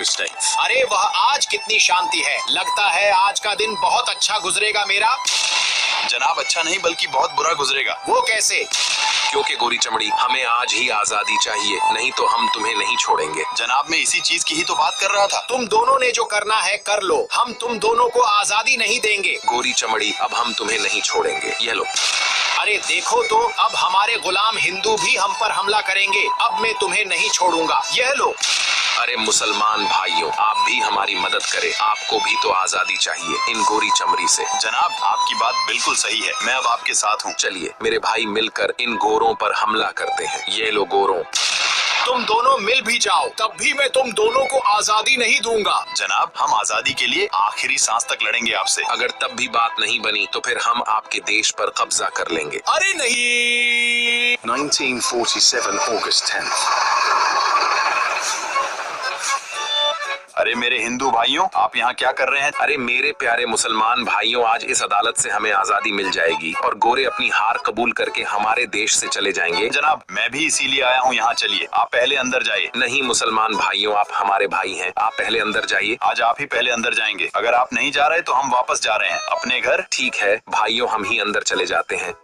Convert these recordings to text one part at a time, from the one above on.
August 8th. अरे वह आज कितनी शांति है, लगता है आज का दिन बहुत अच्छा गुजरेगा मेरा। जनाब अच्छा नहीं बल्कि बहुत बुरा गुजरेगा। वो कैसे? क्योंकि गोरी चमड़ी हमें आज ही आजादी चाहिए, नहीं तो हम तुम्हें नहीं छोड़ेंगे। जनाब मैं इसी चीज की ही तो बात कर रहा था। तुम दोनों ने जो करना है कर लो, हम तुम दोनों को आजादी नहीं देंगे। गोरी चमड़ी अब हम तुम्हें नहीं छोड़ेंगे, ये लो। अरे देखो तो, अब हमारे गुलाम हिंदू भी हम पर हमला करेंगे। अब मैं तुम्हें नहीं छोड़ूंगा, यह लो। अरे मुसलमान भाइयों, आप भी हमारी मदद करें, आपको भी तो आजादी चाहिए इन गोरी चमड़ी से। जनाब आपकी बात बिल्कुल सही है, मैं अब आपके साथ हूँ। चलिए मेरे भाई मिलकर इन गोरों पर हमला करते हैं। ये लो गोरों। तुम दोनों मिल भी जाओ तब भी मैं तुम दोनों को आजादी नहीं दूंगा। जनाब हम आजादी के लिए आखिरी सांस तक लड़ेंगे आपसे। अगर तब भी बात नहीं बनी तो फिर हम आपके देश पर कब्जा कर लेंगे। अरे नहीं। 1947 August 10th. अरे मेरे हिंदू भाइयों, आप यहाँ क्या कर रहे हैं? अरे मेरे प्यारे मुसलमान भाइयों, आज इस अदालत से हमें आजादी मिल जाएगी और गोरे अपनी हार कबूल करके हमारे देश से चले जाएंगे। जनाब मैं भी इसीलिए आया हूँ यहाँ, चलिए आप पहले अंदर जाइए। नहीं मुसलमान भाइयों, आप हमारे भाई हैं, आप पहले अंदर जाइए। आज आप ही पहले अंदर जाएंगे। अगर आप नहीं जा रहे तो हम वापस जा रहे हैं अपने घर। ठीक है भाइयों, हम ही अंदर चले जाते हैं।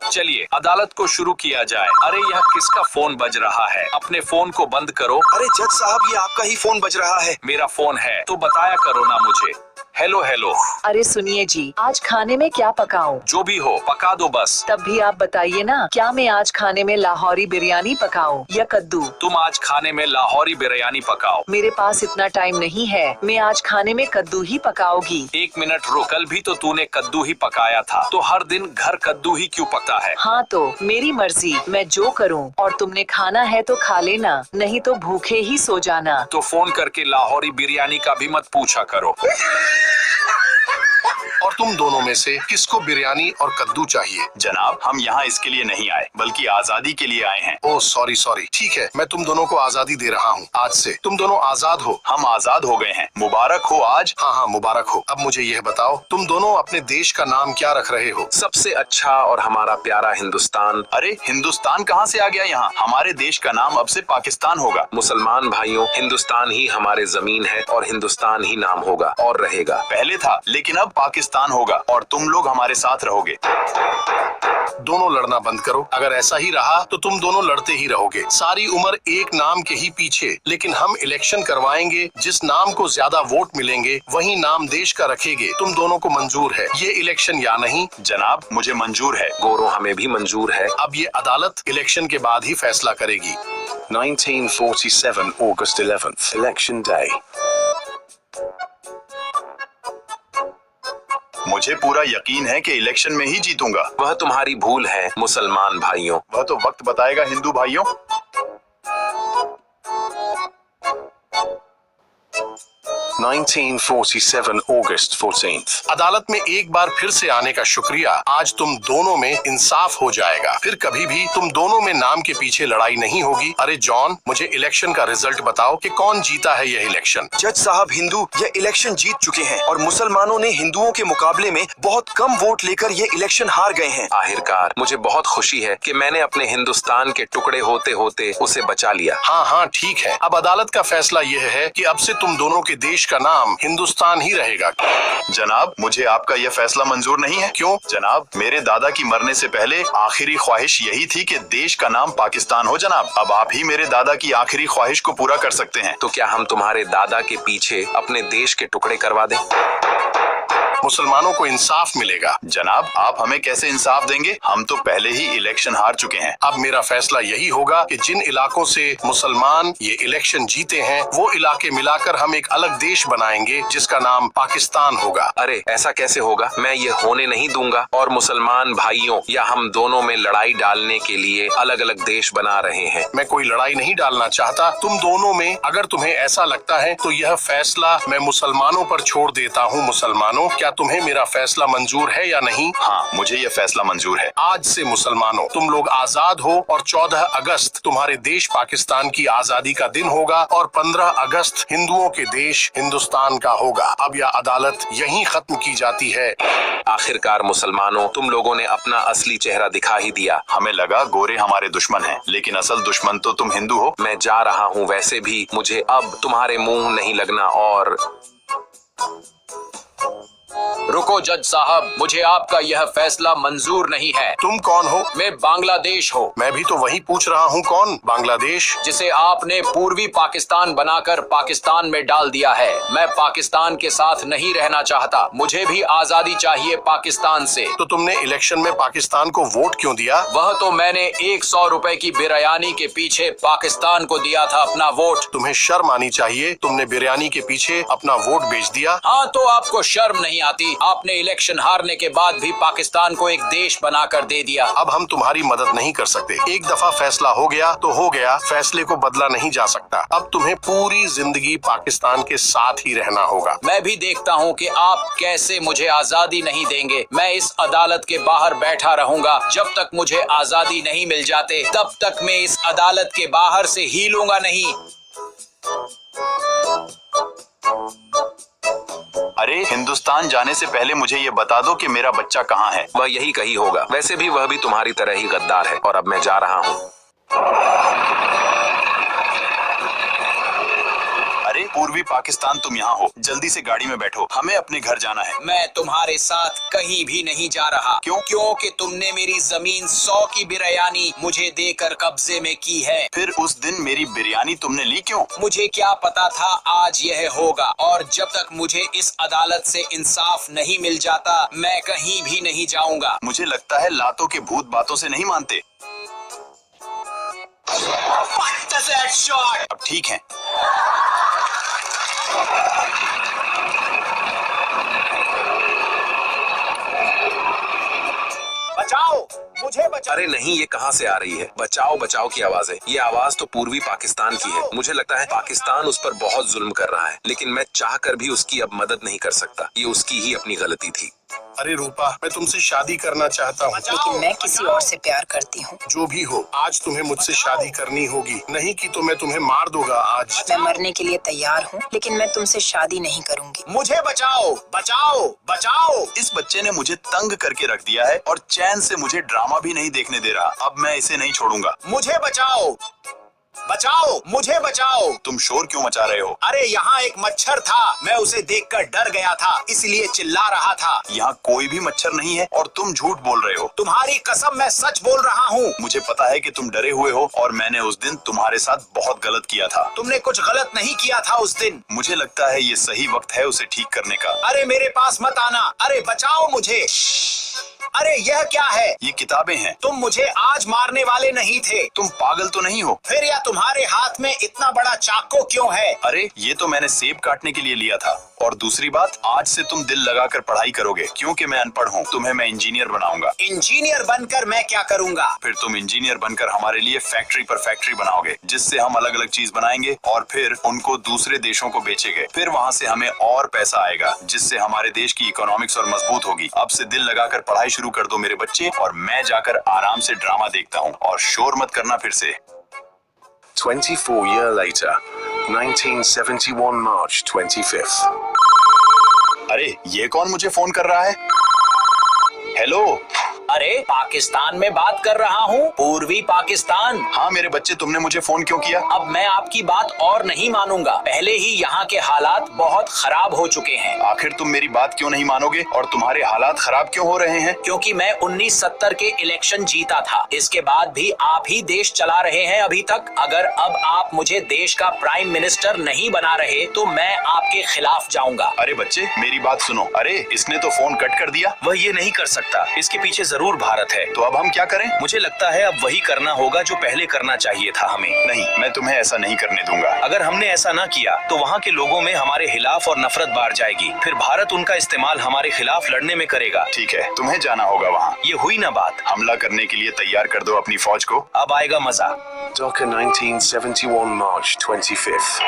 चलिए अदालत को शुरू किया जाए। अरे यह किसका फोन बज रहा है? अपने फोन को बंद करो। अरे जज साहब ये आपका ही फोन बज रहा है। मेरा फोन है तो बताया करो ना मुझे। Hello hello. अरे सुनिए जी, आज खाने में क्या पकाऊं? जो भी हो पका दो बस। तब भी आप बताइए ना, क्या मैं आज खाने में लाहौरी बिरयानी पकाऊं या कद्दू? तुम आज खाने में लाहौरी बिरयानी पकाओ। मेरे पास इतना टाइम नहीं है, मैं आज खाने में कद्दू ही पकाऊंगी। 1 मिनट रुक, कल भी तो तूने कद्दू ही पकाया था, तो हर दिन घर कद्दू ही क्यों पकता है? हाँ तो मेरी मर्जी, मैं जो करूँ। और तुमने खाना है तो खा लेना, नहीं तो भूखे ही सो जाना। तो फोन करके लाहौरी बिरयानी का भी मत पूछा करो। और तुम दोनों में से किसको बिरयानी और कद्दू चाहिए? जनाब हम यहाँ इसके लिए नहीं आए बल्कि आजादी के लिए आए हैं। ओह सॉरी सॉरी, ठीक है मैं तुम दोनों को आजादी दे रहा हूँ। आज से तुम दोनों आजाद हो। हम आजाद हो गए हैं, मुबारक हो आज। हाँ हाँ मुबारक हो। अब मुझे यह बताओ, तुम दोनों अपने देश का नाम क्या रख रहे हो? सबसे अच्छा और हमारा प्यारा हिंदुस्तान। अरे हिंदुस्तान कहाँ से आ गया यहाँ? हमारे देश का नाम अब से पाकिस्तान होगा। मुसलमान भाइयों, हिंदुस्तान ही हमारे जमीन है और हिंदुस्तान ही नाम होगा और रहेगा। पहले था लेकिन अब पाकिस्तान होगा और तुम लोग हमारे साथ रहोगे। दोनों लड़ना बंद करो। अगर ऐसा ही रहा तो तुम दोनों लड़ते ही रहोगे सारी उम्र एक नाम के ही पीछे। लेकिन हम इलेक्शन करवाएंगे, जिस नाम को ज्यादा वोट मिलेंगे वही नाम देश का रखेंगे। तुम दोनों को मंजूर है ये इलेक्शन या नहीं? जनाब मुझे मंजूर है। गोरों हमें भी मंजूर है। अब ये अदालत इलेक्शन के बाद ही फैसला करेगी। 1947 August 11th, Election Day. मुझे पूरा यकीन है कि इलेक्शन में ही जीतूंगा। वह तुम्हारी भूल है मुसलमान भाइयों। वह तो वक्त बताएगा हिंदू भाइयों। 1947 August 14th. अदालत में एक बार फिर से आने का शुक्रिया। आज तुम दोनों में इंसाफ हो जाएगा, फिर कभी भी तुम दोनों में नाम के पीछे लड़ाई नहीं होगी। अरे जॉन, मुझे इलेक्शन का रिजल्ट बताओ कि कौन जीता है यह इलेक्शन। जज साहब हिंदू ये इलेक्शन जीत चुके हैं और मुसलमानों ने हिंदुओं के मुकाबले में बहुत कम वोट लेकर ये इलेक्शन हार गए हैं। आखिरकार मुझे बहुत खुशी है कि मैंने अपने हिंदुस्तान के टुकड़े होते होते उसे बचा लिया। हाँ हाँ ठीक है। अब अदालत का फैसला यह है कि अब से तुम दोनों के देश का नाम हिंदुस्तान ही रहेगा। जनाब मुझे आपका यह फैसला मंजूर नहीं है। क्यों? जनाब मेरे दादा की मरने से पहले आखिरी ख्वाहिश यही थी कि देश का नाम पाकिस्तान हो। जनाब अब आप ही मेरे दादा की आखिरी ख्वाहिश को पूरा कर सकते हैं। तो क्या हम तुम्हारे दादा के पीछे अपने देश के टुकड़े करवा दें? मुसलमानों को इंसाफ मिलेगा। जनाब आप हमें कैसे इंसाफ देंगे? हम तो पहले ही इलेक्शन हार चुके हैं। अब मेरा फैसला यही होगा कि जिन इलाकों से मुसलमान ये इलेक्शन जीते हैं वो इलाके मिलाकर हम एक अलग देश बनाएंगे जिसका नाम पाकिस्तान होगा। अरे ऐसा कैसे होगा? मैं ये होने नहीं दूंगा। और मुसलमान भाइयों या हम दोनों में लड़ाई डालने के लिए अलग अलग देश बना रहे हैं। मैं कोई लड़ाई नहीं डालना चाहता तुम दोनों में। अगर तुम्हें ऐसा लगता है तो यह फैसला मैं मुसलमानों पर छोड़ देता हूँ। मुसलमानों, क्या क्या तुम्हें मेरा फैसला मंजूर है या नहीं? हाँ, मुझे ये फैसला मंजूर है। आज से मुसलमानों तुम लोग आजाद हो और 14 अगस्त तुम्हारे देश पाकिस्तान की आजादी का दिन होगा और 15 अगस्त हिंदुओं के देश हिंदुस्तान का होगा। अब यह अदालत यहीं खत्म की जाती है। आखिरकार मुसलमानों, तुम लोगों ने अपना असली चेहरा दिखा ही दिया। हमें लगा गोरे हमारे दुश्मन हैं, लेकिन असल दुश्मन तो तुम हिंदू हो। मैं जा रहा हूँ, वैसे भी मुझे अब तुम्हारे मुंह नहीं लगना। और रुको जज साहब, मुझे आपका यह फैसला मंजूर नहीं है। तुम कौन हो? मैं बांग्लादेश हूँ, मैं भी तो वही पूछ रहा हूँ, कौन? बांग्लादेश? जिसे आपने पूर्वी पाकिस्तान बनाकर पाकिस्तान में डाल दिया है। मैं पाकिस्तान के साथ नहीं रहना चाहता, मुझे भी आजादी चाहिए पाकिस्तान से। तो तुमने इलेक्शन में पाकिस्तान को वोट क्यों दिया? वह तो मैंने 100 रुपए की बिरयानी के पीछे पाकिस्तान को दिया था अपना वोट। तुम्हें शर्म आनी चाहिए, तुमने बिरयानी के पीछे अपना वोट बेच दिया। हाँ, तो आपको शर्म नहीं आती? आपने इलेक्शन हारने के बाद भी पाकिस्तान को एक देश बनाकर दे दिया। अब हम तुम्हारी मदद नहीं कर सकते। एक दफा फैसला हो गया तो हो गया, फैसले को बदला नहीं जा सकता। अब तुम्हें पूरी जिंदगी पाकिस्तान के साथ ही रहना होगा। मैं भी देखता हूँ कि आप कैसे मुझे आजादी नहीं देंगे। मैं इस अदालत के बाहर बैठा रहूंगा जब तक मुझे आजादी नहीं मिल जाते, तब तक मैं इस अदालत के बाहर से हिलूंगा नहीं। अरे, हिंदुस्तान जाने से पहले मुझे ये बता दो कि मेरा बच्चा कहाँ है। वह यही कही होगा। वैसे भी वह भी तुम्हारी तरह ही गद्दार है। और अब मैं जा रहा हूँ। अरे पूर्वी पाकिस्तान, तुम यहाँ हो, जल्दी से गाड़ी में बैठो, हमें अपने घर जाना है। मैं तुम्हारे साथ कहीं भी नहीं जा रहा। क्यों? क्योंकि तुमने मेरी जमीन 100 की बिरयानी मुझे देकर कब्जे में की है। फिर उस दिन मेरी बिरयानी तुमने ली क्यों? मुझे क्या पता था आज यह होगा, और जब तक मुझे इस अदालत से इंसाफ नहीं मिल जाता मैं कहीं भी नहीं जाऊंगा। मुझे लगता है लातों के भूत बातों से नहीं मानते। अब ठीक है। बचाओ मुझे, बचाओ। अरे नहीं, ये कहाँ से आ रही है? बचाओ बचाओ की आवाज है। ये आवाज तो पूर्वी पाकिस्तान की है। मुझे लगता है पाकिस्तान उस पर बहुत जुल्म कर रहा है, लेकिन मैं चाहकर भी उसकी अब मदद नहीं कर सकता। ये उसकी ही अपनी गलती थी। अरे रूपा, मैं तुमसे शादी करना चाहता हूँ। लेकिन मैं किसी और से प्यार करती हूँ। जो भी हो, आज तुम्हें मुझसे शादी करनी होगी, नहीं कि तो मैं तुम्हें मार दूंगा आज। मैं मरने के लिए तैयार हूँ, लेकिन मैं तुमसे शादी नहीं करूँगी। मुझे बचाओ, बचाओ, बचाओ। इस बच्चे ने मुझे तंग करके रख दिया है और चैन से मुझे ड्रामा भी नहीं देखने दे रहा। अब मैं इसे नहीं छोड़ूंगा। मुझे बचाओ, बचाओ, मुझे बचाओ। तुम शोर क्यों मचा रहे हो? अरे यहाँ एक मच्छर था, मैं उसे देखकर डर गया था, इसलिए चिल्ला रहा था। यहाँ कोई भी मच्छर नहीं है और तुम झूठ बोल रहे हो। तुम्हारी कसम, मैं सच बोल रहा हूँ। मुझे पता है कि तुम डरे हुए हो और मैंने उस दिन तुम्हारे साथ बहुत गलत किया था। तुमने कुछ गलत नहीं किया था उस दिन। मुझे लगता है ये सही वक्त है उसे ठीक करने का। अरे मेरे पास मत आना। अरे बचाओ मुझे। अरे यह क्या है? ये किताबें हैं। तुम मुझे आज मारने वाले नहीं थे। तुम पागल तो नहीं हो? फिर या तुम्हारे हाथ में इतना बड़ा चाकू क्यों है? अरे ये तो मैंने सेब काटने के लिए लिया था। और दूसरी बात, आज से तुम दिल लगाकर पढ़ाई करोगे, क्योंकि मैं अनपढ़ हूँ। तुम्हें मैं इंजीनियर बनाऊंगा। इंजीनियर बनकर मैं क्या करूँगा? फिर तुम इंजीनियर बनकर हमारे लिए फैक्ट्री पर फैक्ट्री बनाओगे, जिससे हम अलग अलग चीज बनाएंगे और फिर उनको दूसरे देशों को बेचेंगे। फिर वहाँ से हमें और पैसा आएगा, जिससे हमारे देश की इकोनॉमिक्स और मजबूत होगी। अब से दिल लगाकर पढ़ाई शुरू कर दो मेरे बच्चे, और मैं जाकर आराम से ड्रामा देखता हूँ। और शोर मत करना फिर से। 24 years later, 1971 March 25th. अरे ये कौन मुझे फोन कर रहा है? हेलो। अरे पाकिस्तान में बात कर रहा हूँ, पूर्वी पाकिस्तान। हाँ मेरे बच्चे, तुमने मुझे फोन क्यों किया? अब मैं आपकी बात और नहीं मानूंगा। पहले ही यहाँ के हालात बहुत खराब हो चुके हैं। आखिर तुम मेरी बात क्यों नहीं मानोगे और तुम्हारे हालात खराब क्यों हो रहे हैं? क्योंकि मैं 1970 के इलेक्शन जीता था। इसके बाद भी आप ही देश चला रहे हैं अभी तक। अगर अब आप मुझे देश का प्राइम मिनिस्टर नहीं बना रहे तो मैं आपके खिलाफ जाऊंगा। अरे बच्चे मेरी बात सुनो। अरे इसने तो फोन कट कर दिया। वह ये नहीं कर सकता, इसके पीछे जरूर भारत है। तो अब हम क्या करें? मुझे लगता है अब वही करना होगा जो पहले करना चाहिए था हमें। नहीं, मैं तुम्हें ऐसा नहीं करने दूंगा। अगर हमने ऐसा ना किया तो वहाँ के लोगों में हमारे खिलाफ और नफरत बाढ़ जाएगी। फिर भारत उनका इस्तेमाल हमारे खिलाफ लड़ने में करेगा। ठीक है, तुम्हें जाना होगा वहाँ। ये हुई ना बात। हमला करने के लिए तैयार कर दो अपनी फौज को। अब आएगा मजा। Dhaka 1971 March 25th.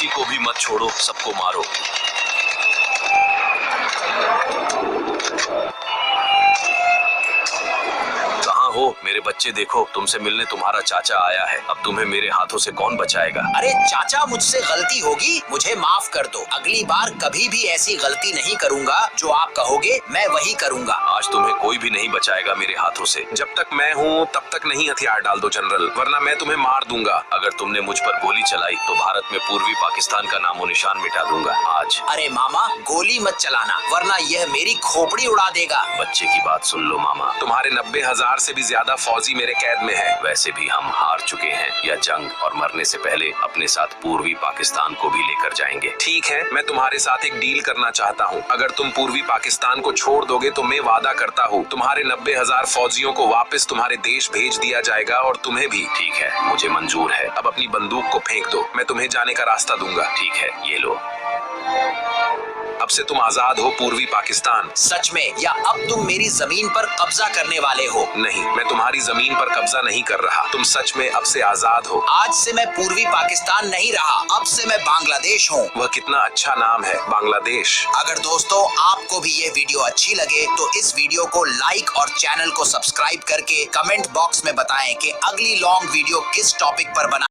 किसी को भी मत छोड़ो, सबको मारो। कहाँ हो मेरे बच्चे? देखो, तुमसे मिलने तुम्हारा चाचा आया है। अब तुम्हें मेरे हाथों से कौन बचाएगा? अरे चाचा, मुझसे गलती होगी, मुझे माफ कर दो। अगली बार कभी भी ऐसी गलती नहीं करूंगा। जो आप कहोगे मैं वही करूंगा। आज तुम्हें कोई भी नहीं बचाएगा मेरे हाथों से। जब तक मैं हूँ तब तक नहीं हथियार डाल दो जनरल, वरना मैं तुम्हें मार दूंगा। अगर तुमने मुझ पर गोली चलाई तो भारत में पूर्वी पाकिस्तान का नामो निशान मिटा दूंगा आज। अरे मामा, गोली मत चलाना, वरना यह मेरी खोपड़ी उड़ा देगा। बच्चे की बात सुन लो मामा। तुम्हारे 90,000 से भी ज्यादा फौजी मेरे कैद में है। वैसे भी हम हार चुके हैं या जंग, और मरने से पहले अपने साथ पूर्वी पाकिस्तान को भी लेकर जाएंगे। ठीक है, मैं तुम्हारे साथ एक डील करना चाहता हूँ। अगर तुम पूर्वी पाकिस्तान को छोड़ दोगे तो मैं वादा करता हूँ तुम्हारे 90,000 फौजियों को वापस तुम्हारे देश भेज दिया जाएगा, और तुम्हें भी। ठीक है, मुझे मंजूर है। अब अपनी बंदूक को फेंक दो, मैं तुम्हें जाने का रास्ता दूंगा। ठीक है, ये लो। अब से तुम आजाद हो पूर्वी पाकिस्तान। सच में, या अब तुम मेरी जमीन पर कब्जा करने वाले हो? नहीं, मैं तुम्हारी जमीन पर कब्जा नहीं कर रहा। तुम सच में अब से आजाद हो। आज से मैं पूर्वी पाकिस्तान नहीं रहा, अब से मैं बांग्लादेश हूँ। वह कितना अच्छा नाम है, बांग्लादेश। अगर दोस्तों आपको भी ये वीडियो अच्छी लगे तो इस वीडियो को लाइक और चैनल को सब्सक्राइब करके कमेंट बॉक्स में बताएं कि अगली लॉन्ग वीडियो किस टॉपिक पर बना